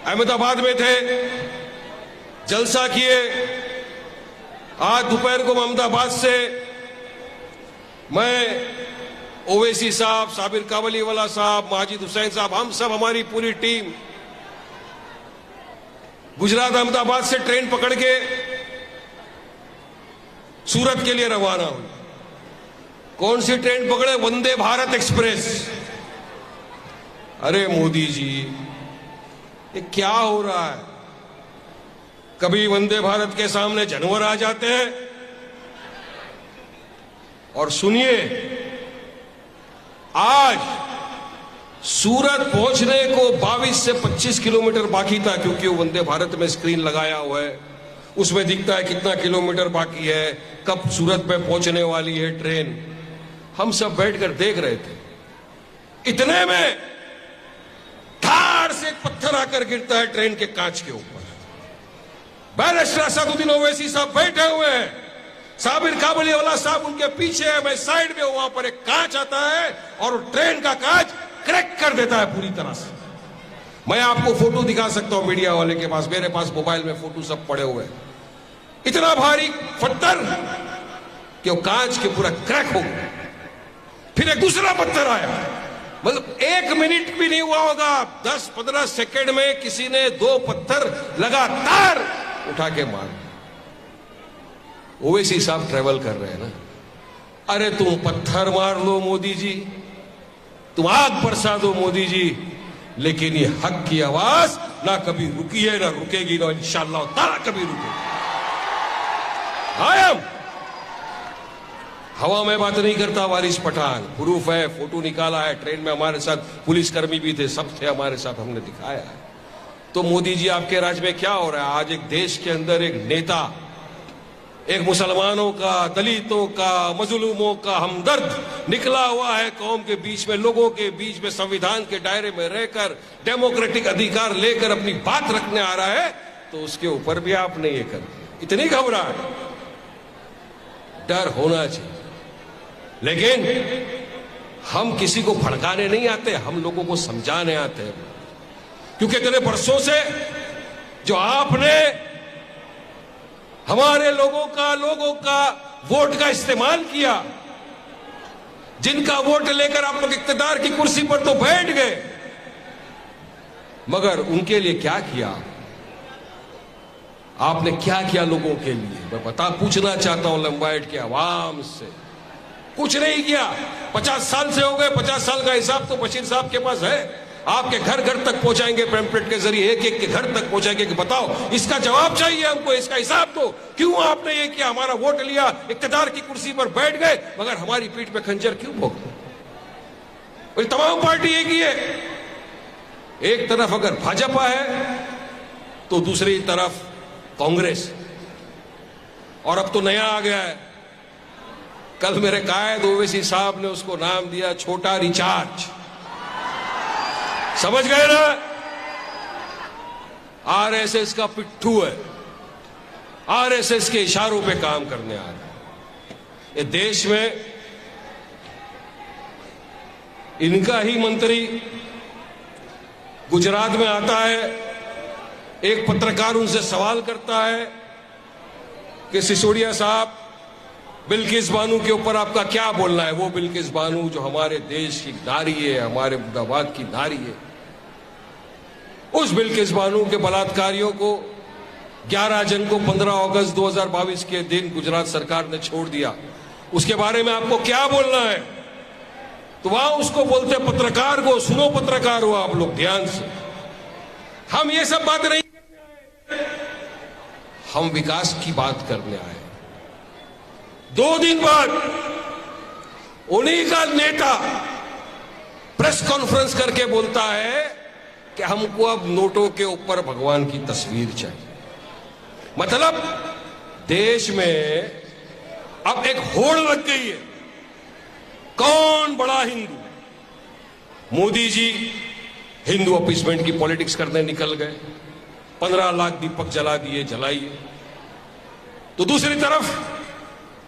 अहमदाबाद में थे, जलसा किए। आज दोपहर को अहमदाबाद से मैं ओवैसी साहब, साबिर काबलीवाला साहब, माजिद हुसैन साहब, हम सब, हमारी पूरी टीम गुजरात अहमदाबाद से ट्रेन पकड़ के सूरत के लिए रवाना हुई। कौन सी ट्रेन पकड़े? वंदे भारत एक्सप्रेस। अरे मोदी जी, ये क्या हो रहा है? कभी वंदे भारत के सामने जानवर आ जाते हैं। और सुनिए, आज सूरत पहुंचने को 22 से 25 किलोमीटर बाकी था, क्योंकि वो वंदे भारत में स्क्रीन लगाया हुआ है, उसमें दिखता है कितना किलोमीटर बाकी है, कब सूरत में पहुंचने वाली है ट्रेन। हम सब बैठकर देख रहे थे। इतने में धाड़ से एक पत्थर आकर गिरता है ट्रेन के कांच के ऊपर। बैरिस्टर असदुद्दीन ओवैसी साहब बैठे हुए हैं, साबिर काबलीवाला साहब उनके पीछे है, मैं साइड में हूं। वहां पर एक कांच आता है और ट्रेन का कांच क्रैक कर देता है पूरी तरह से। मैं आपको फोटो दिखा सकता हूं मीडिया वाले के पास, मेरे पास मोबाइल में फोटो सब पड़े हुए हैं। इतना भारी पत्थर कि वो कांच के पूरा क्रैक हो गया। फिर एक दूसरा पत्थर आया, मतलब 1 मिनट भी नहीं हुआ होगा, 10-15 सेकंड में किसी ने 2 पत्थर लगातार उठा के मार। ओवैसी साहब ट्रेवल कर रहे हैं ना। अरे तुम पत्थर मार लो मोदी जी, तुम आग बरसा दो मोदी जी, लेकिन ये हक की आवाज ना कभी रुकी है, ना रुकेगी, ना इंशाअल्लाह ताला कभी रुकेगी। आयम हवा में बात नहीं करता वारिस पठान, प्रूफ है, फोटो निकाला है, ट्रेन में हमारे साथ पुलिसकर्मी भी थे, सब थे हमारे साथ, हमने दिखाया है। तो मोदी जी, आपके राज्य में क्या हो रहा है? आज एक देश के अंदर एक नेता, एक मुसलमानों का, दलितों का, मजलूमों का हमदर्द निकला हुआ है, कौम के बीच में, लोगों के बीच में, संविधान के दायरे में रहकर डेमोक्रेटिक अधिकार लेकर अपनी बात रखने आ रहा है, तो उसके ऊपर भी आपने ये कर दिया। इतनी घबराहट। डर होना चाहिए, लेकिन हम किसी को भड़काने नहीं आते, हम लोगों को समझाने आते हैं। क्योंकि इतने बरसों से जो आपने हमारे लोगों का वोट का इस्तेमाल किया, जिनका वोट लेकर आप लोग इख्तियार की कुर्सी पर तो बैठ गए, मगर उनके लिए क्या किया आपने? क्या किया लोगों के लिए? मैं पूछना चाहता हूं लंबाइट के आवाम से। कुछ नहीं किया। 50 साल से हो गए, 50 साल का हिसाब तो बशीर साहब के पास है। आपके घर घर तक पहुंचाएंगे, पैम्पलेट के जरिए एक एक के घर तक पहुंचाएंगे कि बताओ, इसका जवाब चाहिए हमको, इसका हिसाब दो, क्यों आपने ये किया? हमारा वोट लिया, इख्तियार की कुर्सी पर बैठ गए, मगर हमारी पीठ पे खंजर क्यों भोंकते? और तमाम पार्टी एक ही है। एक तरफ अगर भाजपा है तो दूसरी तरफ कांग्रेस। और अब तो नया आ गया है, कल मेरे कायद ओवैसी साहब ने उसको नाम दिया छोटा रिचार्ज। समझ गए ना? आरएसएस का पिट्ठू है, आरएसएस के इशारों पे काम करने आ रहा है। ये देश में इनका ही मंत्री गुजरात में आता है, एक पत्रकार उनसे सवाल करता है कि सिसोदिया साहब, बिल्किस बानो के ऊपर आपका क्या बोलना है? वो बिल्किस बानो जो हमारे देश की नारी है, हमारे मुर्दाबाद की नारी है, उस बिल्किस बानो के बलात्कारियों को 11 जन को 15 अगस्त 2022 के दिन गुजरात सरकार ने छोड़ दिया, उसके बारे में आपको क्या बोलना है? तो वहां उसको बोलते पत्रकार को, सुनो पत्रकार हो आप लोग ध्यान से, हम ये सब बात नहीं करने आए, हम विकास की बात करने आए। 2 दिन बाद उन्हीं का नेता प्रेस कॉन्फ्रेंस करके बोलता है कि हमको अब नोटों के ऊपर भगवान की तस्वीर चाहिए। मतलब देश में अब एक होड़ लग गई है, कौन बड़ा हिंदू? मोदी जी हिंदू अपीसमेंट की पॉलिटिक्स करने निकल गए, 15 लाख दीपक जला दिए, जलाइए। तो दूसरी तरफ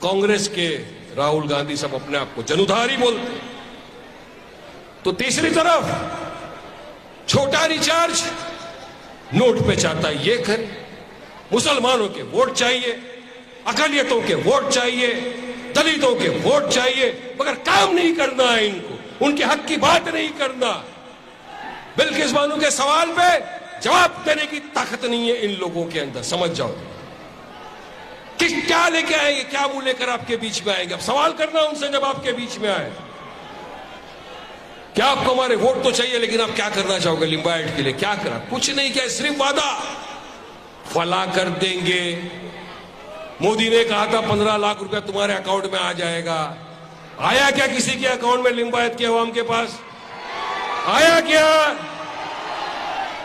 कांग्रेस के राहुल गांधी सब अपने आप को जनुधारी बोलते। तो तीसरी तरफ छोटा रिचार्ज नोट पे चाहता है ये करे, मुसलमानों के वोट चाहिए, अकलियतों के वोट चाहिए, दलितों के वोट चाहिए, मगर काम नहीं करना है इनको, उनके हक की बात नहीं करना। बिल्किस बानो के सवाल पे जवाब देने की ताकत नहीं है इन लोगों के अंदर, समझ जाओ। क्या लेके आएंगे, क्या मुंह लेकर आपके बीच में आएंगे? अब सवाल करना उनसे जब आपके बीच में आए, क्या आपको हमारे वोट तो चाहिए, लेकिन आप क्या करना चाहोगे लिंबायत के लिए? क्या करा? कुछ नहीं किया, सिर्फ वादा फला कर देंगे। मोदी ने कहा था 15 लाख रुपया तुम्हारे अकाउंट में आ जाएगा। आया क्या किसी के अकाउंट में लिंबायत के अवाम के पास? आया क्या?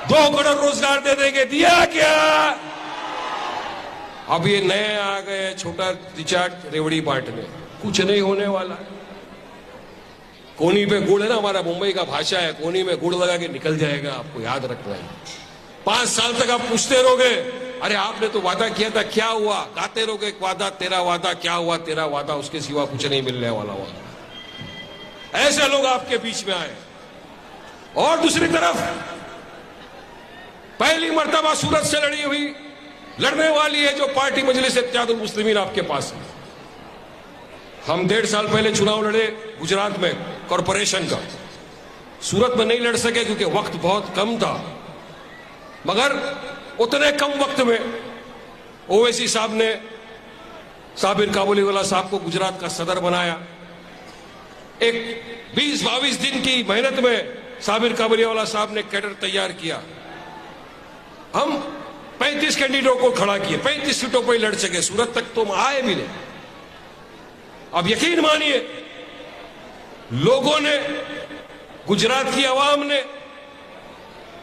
2 करोड़ रोजगार दे देंगे, दिया क्या? अब ये नए आ गए छोटा रिचार्ज रेवड़ी बांटने, कुछ नहीं होने वाला। कोनी पे गुड़ है ना, हमारा मुंबई का भाषा है, कोनी में गुड़ लगा के निकल जाएगा, आपको याद रखना है। 5 साल तक आप पूछते रहोगे, अरे आपने तो वादा किया था, क्या हुआ? गाते रहोगे वादा तेरा वादा, क्या हुआ तेरा वादा, उसके सिवा कुछ नहीं मिलने वाला हुआ। ऐसे लोग आपके बीच में आए। और दूसरी तरफ पहली मर्तबा सूरत से लड़ने वाली है जो पार्टी मजलिस इत्तेहादुल मुस्लिमीन आपके पास है। हम 1.5 साल पहले चुनाव लड़े गुजरात में कॉरपोरेशन का, सूरत में नहीं लड़ सके क्योंकि वक्त बहुत कम था, मगर उतने कम वक्त में ओवैसी साहब ने साबिर काबुलीवाला साहब को गुजरात का सदर बनाया। एक 20-22 दिन की मेहनत में साबिर काबुलीवाला साहब ने कैडर तैयार किया। हम 35 कैंडिडेटों को खड़ा किए, 35 सीटों पर लड़ सके, सूरत तक तो आए भी नहीं। अब यकीन मानिए, लोगों ने, गुजरात की आवाम ने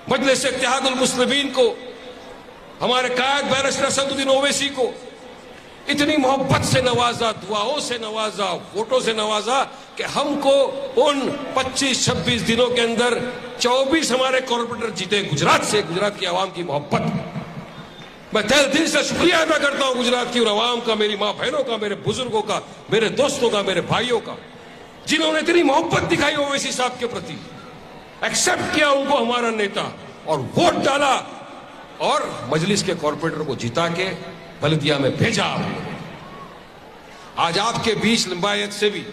मजलिस इत्तेहादुल मुस्लिमीन को, हमारे कायद बैरिस्टर असदुद्दीन ओवैसी को इतनी मोहब्बत से नवाजा, दुआओं से नवाजा, वोटों से नवाजा कि हमको उन 25-26 दिनों के अंदर 24 हमारे कॉर्पोरेटर जीते गुजरात से। गुजरात की आवाम की मोहब्बत, मैं तहे दिल से शुक्रिया अदा करता हूं गुजरात की और आवाम का, मेरी मां बहनों का, मेरे बुजुर्गों का, मेरे दोस्तों का, मेरे भाइयों का, जिन्होंने इतनी मोहब्बत दिखाई ओवैसी साहब के प्रति, एक्सेप्ट किया उनको हमारा नेता और वोट डाला और मजलिस के कॉर्पोरेटर को जिता के बल्दिया में भेजा। आज आपके बीच लिंबायत से भी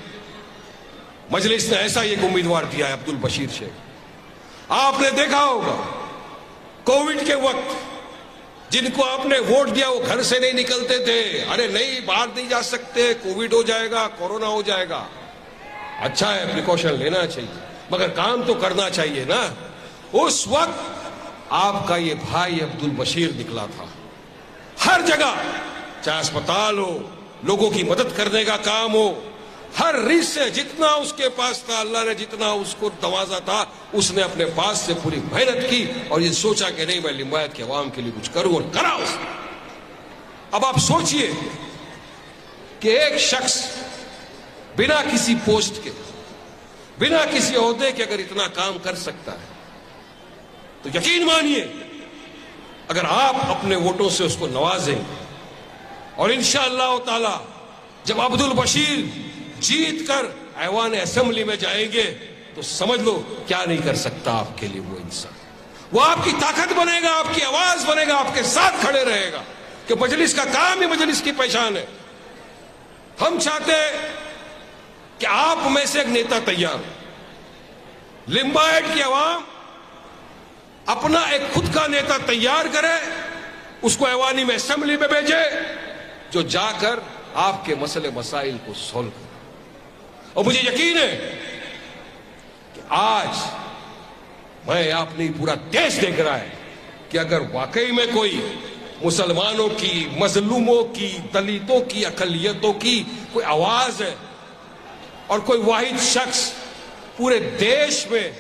मजलिस ने ऐसा एक उम्मीदवार दिया है, अब्दुल बशीर शेख। आपने देखा होगा कोविड के वक्त जिनको आपने वोट दिया वो घर से नहीं निकलते थे, अरे नहीं बाहर नहीं जा सकते, कोविड हो जाएगा, कोरोना हो जाएगा। अच्छा है, प्रिकॉशन लेना चाहिए, मगर काम तो करना चाहिए ना। उस वक्त आपका ये भाई अब्दुल बशीर निकला था, हर जगह, चाहे अस्पताल हो, लोगों की मदद करने का काम हो, हर रिज से जितना उसके पास था, अल्लाह ने जितना उसको नवाजा था, उसने अपने पास से पूरी मेहनत की और ये सोचा कि नहीं मैं लिंबायत के अवाम के लिए कुछ करूं, और करा उसने। अब आप सोचिए कि एक शख्स बिना किसी पोस्ट के, बिना किसी ओहदे के अगर इतना काम कर सकता है, तो यकीन मानिए अगर आप अपने वोटों से उसको नवाजेंगे और इंशाअल्लाह ताला जब अब्दुल बशीर जीत कर ऐवान असेंबली में जाएंगे तो समझ लो क्या नहीं कर सकता आपके लिए वो इंसान। वो आपकी ताकत बनेगा, आपकी आवाज बनेगा, आपके साथ खड़े रहेगा कि मजलिस का काम ही मजलिस की पहचान है। हम चाहते हैं कि आप में से एक नेता तैयार हो, लिंबायत की आवाम अपना एक खुद का नेता तैयार करे, उसको ऐवानी में असेंबली में भेजे, जो जाकर आपके मसले मसाइल को सॉल्व करे। और मुझे यकीन है कि आज मैं, आपने पूरा देश देख रहा है कि अगर वाकई में कोई मुसलमानों की, मजलूमों की, दलितों की, अकलियतों की कोई आवाज है और कोई वाहिद शख्स पूरे देश में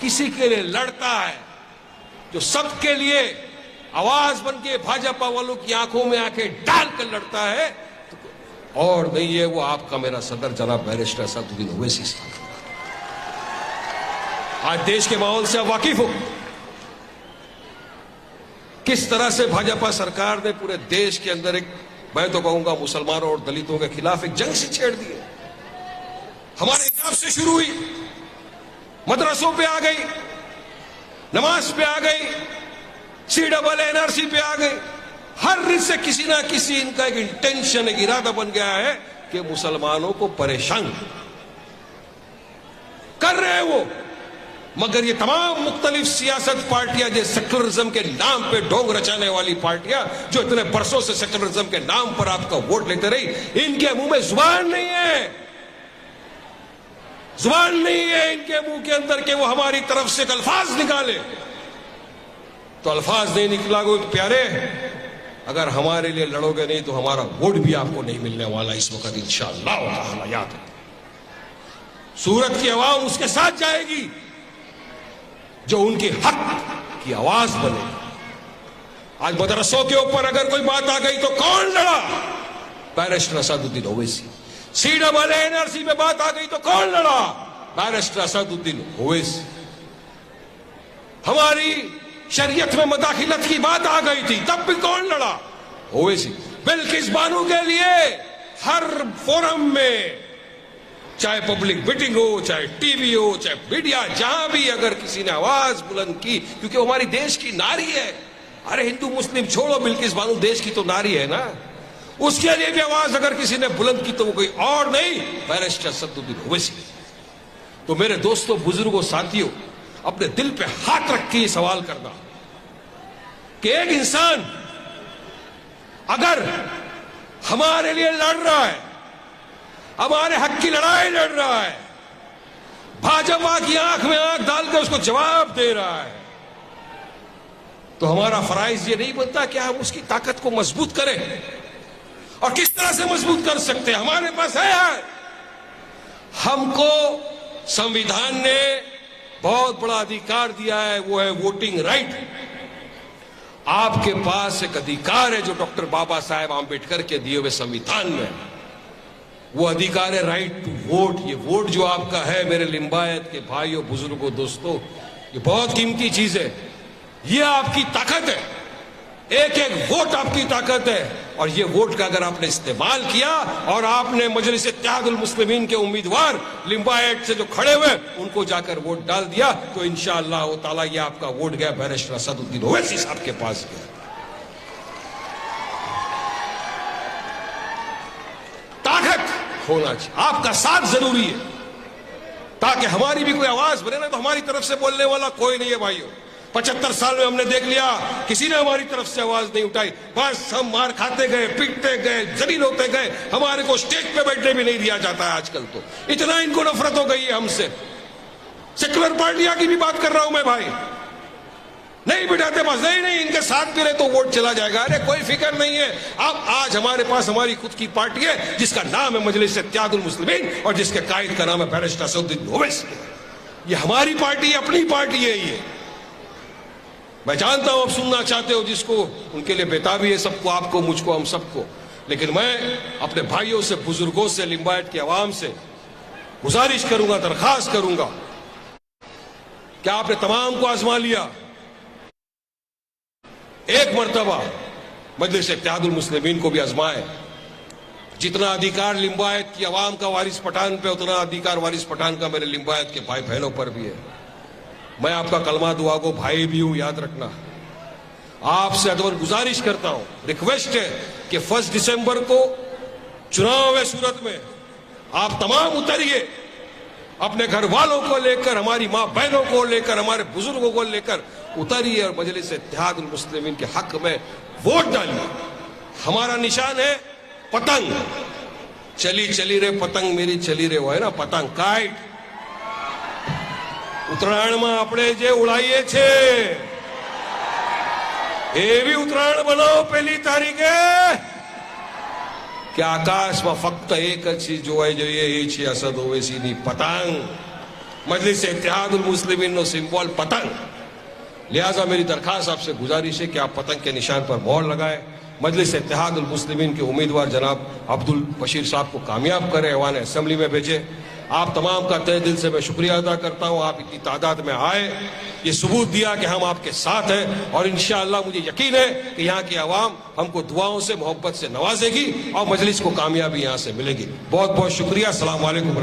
किसी के लिए लड़ता है, जो सबके लिए आवाज बन के भाजपा वालों की आंखों में आंखें डालकर लड़ता है, तो और नहीं है वो आपका मेरा सदर जनाब बैरिस्टर असदुद्दीन ओवैसी साहब। आज देश के माहौल से आप वाकिफ हो किस तरह से भाजपा सरकार ने पूरे देश के अंदर एक, मैं तो कहूंगा मुसलमानों और दलितों के खिलाफ एक जंग से छेड़ दी है। हमारे हिजाब से शुरू हुई, मदरसों पे आ गई, नमाज पे आ गई, CAA-NRC पे आ गई। हर रित से किसी ना किसी इनका एक इंटेंशन, एक इरादा बन गया है कि मुसलमानों को परेशान कर रहे हैं वो। मगर ये तमाम मुख्तलिफ सियासत पार्टियां जो सेक्युलरिज्म के नाम पे ढोंग रचाने वाली पार्टियां, जो इतने बरसों से सेक्युलरिज्म के नाम पर आपका वोट लेते रही, इनके मुंह में जुबान नहीं है, जुबान नहीं है इनके मुंह के अंदर कि वो हमारी तरफ से एक अल्फाज निकाले। तो अल्फाज नहीं निकलाओगे तो प्यारे, अगर हमारे लिए लड़ोगे नहीं तो हमारा वोट भी आपको नहीं मिलने वाला इस वक्त इंशाअल्लाह ताला। याद है, सूरत की आवाम उसके साथ जाएगी जो उनके हक की आवाज बने। आज मदरसों के ऊपर अगर कोई बात आ गई तो कौन लड़ा? बैरिस्टर असदुद्दीन ओवैसी। CAA-NRC में बात आ गई तो कौन लड़ा? बैरिस्टर असदुद्दीन ओवैसी। हमारी शरीयत में मदाखिलत की बात आ गई थी, तब भी कौन लड़ा? ओवैसी। बिल्किस बानो के लिए हर फोरम में, चाहे पब्लिक मीटिंग हो, चाहे टीवी हो, चाहे मीडिया, जहां भी अगर किसी ने आवाज बुलंद की, क्योंकि वो हमारी देश की नारी है। अरे हिंदू मुस्लिम छोड़ो, बिल्किस बानो देश की तो नारी है ना, उसके लिए भी आवाज अगर किसी ने बुलंद की तो वो कोई और नहीं, बैरिस्टर असदुद्दीन ओवैसी। तो मेरे दोस्तों, बुजुर्गों, साथियों, अपने दिल पे हाथ रख के ये सवाल करना कि एक इंसान अगर हमारे लिए लड़ रहा है, हमारे हक की लड़ाई लड़ रहा है, भाजपा की आंख में आंख डालकर उसको जवाब दे रहा है, तो हमारा फराइज ये नहीं बनता कि हम उसकी ताकत को मजबूत करें। और किस तरह से मजबूत कर सकते हैं? हमारे पास है, हमको संविधान ने बहुत बड़ा अधिकार दिया है, वो है वोटिंग राइट। आपके पास एक अधिकार है जो डॉक्टर बाबा साहेब आंबेडकर के दिए हुए संविधान में, वो अधिकार है राइट टू वोट। ये वोट जो आपका है मेरे लिंबायत के भाइयों, बुजुर्गों, दोस्तों, ये बहुत कीमती चीज है, ये आपकी ताकत है। एक एक वोट आपकी ताकत है। और ये वोट का अगर आपने इस्तेमाल किया और आपने मजलिस इत्तेहादुल मुस्लिमीन के उम्मीदवार लिंबायत से जो खड़े हुए उनको जाकर वोट डाल दिया, तो इंशाअल्लाह ताला ये आपका वोट गया बैरिस्टर असदुद्दीन ओवैसी साहब के पास गया। ताकत होना चाहिए, आपका साथ जरूरी है, ताकि हमारी भी कोई आवाज बने ना। तो हमारी तरफ से बोलने वाला कोई नहीं है भाइयों। 75 साल में हमने देख लिया, किसी ने हमारी तरफ से आवाज नहीं उठाई। बस हम मार खाते गए, पीटते गए, जलील होते गए। हमारे को स्टेज पे बैठने भी नहीं दिया जाता है आजकल। तो इतना इनको नफरत हो गई है हमसे। सेक्युलर पार्टियां की भी बात कर रहा हूं मैं भाई, नहीं बिठाते बस, नहीं इनके साथ गिरे तो वोट चला जाएगा। अरे कोई फिक्र नहीं है। अब आज हमारे पास हमारी खुद की पार्टी है जिसका नाम है मजलिस इत्तेहादुल मुस्लिमीन और जिसके कायद का नाम है बैरिस्टर असदुद्दीन ओवैसी। ये हमारी पार्टी है, अपनी पार्टी है ये। मैं जानता हूं आप सुनना चाहते हो, जिसको उनके लिए बेताबी है, सबको, आपको, मुझको, हम सबको। लेकिन मैं अपने भाइयों से, बुजुर्गों से, लिंबायत की आवाम से गुजारिश करूंगा, दरखास्त करूंगा कि आपने तमाम को आजमा लिया, एक मर्तबा मजलिस इत्तेहादुल मुस्लिमीन को भी आजमाए। जितना अधिकार लिंबायत की आवाम का वारिस पठान पे, उतना अधिकार वारिस पठान का मेरे लिंबायत के भाई बहनों पर भी है। मैं आपका कलमा दुआ को भाई भी हूं, याद रखना। आपसे अदवर गुजारिश करता हूं, रिक्वेस्ट है कि 1 दिसंबर को चुनाव है सूरत में, आप तमाम उतरिए, अपने घर वालों को लेकर, हमारी मां बहनों को लेकर, हमारे बुजुर्गों को लेकर उतरिए और मजलिस इत्तेहादुल मुस्लिमीन के हक में वोट डालिए। हमारा निशान है पतंग। चली चली रे पतंग मेरी चली रे, वो है ना पतंग, काइट। ઉત્તરાયણમાં આપણે જે ઉડાઈએ છે એવી ઉત્તરાયણ બનાવો પહેલી તારીખે કે આકાશમાં ફક્ત એક જ ચીજ જોવાઈ જોઈએ, એ છે અસદ ઓવૈસીની પતંગ। મજલિસ ઇત્तेहादुल मुस्लिमीन નો સિમ્બોલ પતંગ। लिहाजा मेरी दरखास्त आपसे गुजारिश है कि आप पतंग के निशान पर मोहर लगाएं। मजलिस इत्तेहादुल मुस्लिमीन के उम्मीदवार जनाब अब्दुल बशीर साहब को कामयाब करें, ऐवान असेंबली में भेजे। आप तमाम का तहे दिल से मैं शुक्रिया अदा करता हूं, आप इतनी तादाद में आए, ये सबूत दिया कि हम आपके साथ हैं। और इंशाअल्लाह मुझे यकीन है कि यहाँ की आवाम हमको दुआओं से, मोहब्बत से नवाजेगी और मजलिस को कामयाबी यहाँ से मिलेगी। बहुत बहुत शुक्रिया। अस्सलाम वालेकुम।